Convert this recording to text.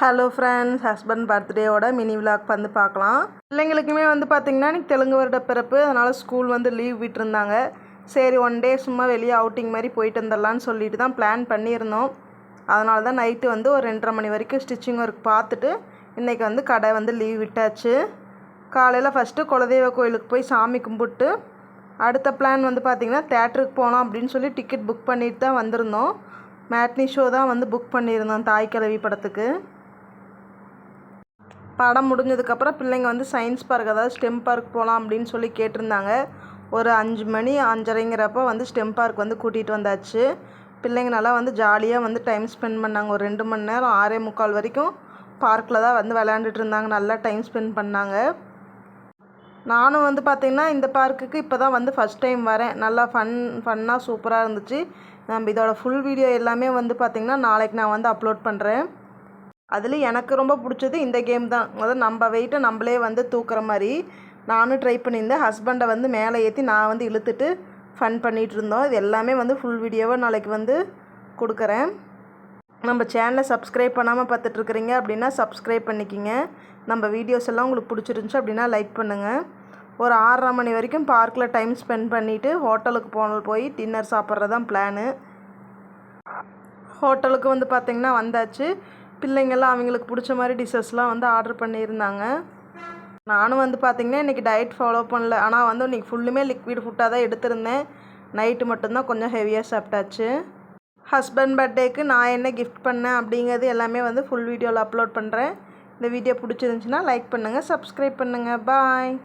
Hello friends, husband பர்த்டேயோட mini vlog வந்து பார்க்கலாம். பிள்ளைங்களுக்குமே வந்து பார்த்திங்கன்னா இன்றைக்கி தெலுங்கு வருட பிறப்பு, அதனால் ஸ்கூல் வந்து லீவ் விட்டுருந்தாங்க. சரி, ஒன் டே சும்மா வெளியே அவுட்டிங் மாதிரி போயிட்டு வந்துடலான்னு சொல்லிட்டு தான் பிளான் பண்ணியிருந்தோம். அதனால தான் நைட்டு வந்து ஒரு 2:30 மணி வரைக்கும் ஸ்டிச்சிங் ஒர்க் பார்த்துட்டு இன்றைக்கி வந்து கடை வந்து லீவ் விட்டாச்சு. காலையில் ஃபஸ்ட்டு குலதெய்வ கோயிலுக்கு போய் சாமி கும்பிட்டு அடுத்த பிளான் வந்து பார்த்திங்கன்னா தேட்டருக்கு போகலாம் அப்படின்னு சொல்லி டிக்கெட் புக் பண்ணிட்டு தான் வந்திருந்தோம். மேட்னி ஷோ தான் வந்து புக் பண்ணியிருந்தோம் தாய் கிழவி படத்துக்கு. படம் முடிஞ்சதுக்கப்புறம் பிள்ளைங்க வந்து சயின்ஸ் பார்க், அதாவது ஸ்டெம் பார்க் போகலாம் அப்படின்னு சொல்லி கேட்டிருந்தாங்க. ஒரு 5 மணி 5:30ங்கிறப்ப வந்து ஸ்டெம் பார்க் வந்து கூட்டிகிட்டு வந்தாச்சு. பிள்ளைங்க நல்லா வந்து ஜாலியாக வந்து டைம் ஸ்பெண்ட் பண்ணாங்க. ஒரு 2 மணி நேரம் 6:45 வரைக்கும் பார்க்கில் தான் வந்து விளையாண்டுட்டு இருந்தாங்க. நல்லா டைம் ஸ்பெண்ட் பண்ணாங்க. நானும் வந்து பார்த்திங்கன்னா இந்த பார்க்குக்கு இப்போ தான் வந்து ஃபஸ்ட் டைம் வரேன். நல்லா ஃபன்னாக சூப்பராக இருந்துச்சு. நம்ம இதோட ஃபுல் வீடியோ எல்லாமே வந்து பார்த்திங்கன்னா நாளைக்கு நான் வந்து அப்லோட் பண்ணுறேன். அதில் எனக்கு ரொம்ப பிடிச்சது இந்த கேம் தான். அதாவது நம்ம வெயிட்டை நம்மளே வந்து தூக்குற மாதிரி நானும் ட்ரை பண்ணியிருந்தேன். ஹஸ்பண்டை வந்து மேலே ஏற்றி நான் வந்து இழுத்துட்டு ஃபன் பண்ணிகிட்டு இருந்தோம். இது எல்லாமே வந்து ஃபுல் வீடியோவை நாளைக்கு வந்து கொடுக்குறேன். நம்ம சேனலை சப்ஸ்கிரைப் பண்ணாமல் பார்த்துட்ருக்குறீங்க அப்படின்னா சப்ஸ்கிரைப் பண்ணிக்கிங்க. நம்ம வீடியோஸ் எல்லாம் உங்களுக்கு பிடிச்சிருந்துச்சி அப்படின்னா லைக் பண்ணுங்கள். ஒரு 6:30 மணி வரைக்கும் பார்க்கில் டைம் ஸ்பெண்ட் பண்ணிவிட்டு ஹோட்டலுக்கு போய் டின்னர் சாப்பிட்றது தான் பிளானு. ஹோட்டலுக்கு வந்து பார்த்திங்கன்னா வந்தாச்சு. பிள்ளைங்கள்லாம் அவங்களுக்கு பிடிச்ச மாதிரி டிஷ்ஷஸ்லாம் வந்து ஆர்டர் பண்ணியிருந்தாங்க. நானும் வந்து பார்த்திங்கன்னா இன்றைக்கி டயட் ஃபாலோ பண்ணல. ஆனால் வந்து இன்றைக்கி ஃபுல்லுமே லிக்விட் ஃபுட்டாக தான் எடுத்திருந்தேன். நைட்டு மட்டும்தான் கொஞ்சம் ஹெவியாக சாப்பிட்டாச்சு. ஹஸ்பண்ட் பர்த்டேக்கு நான் என்ன கிஃப்ட் பண்ணேன் அப்படிங்கிறது எல்லாமே வந்து ஃபுல் வீடியோவில் அப்லோட் பண்ணுறேன். இந்த வீடியோ பிடிச்சிருந்துச்சின்னா லைக் பண்ணுங்கள், சப்ஸ்கிரைப் பண்ணுங்கள். பாய்.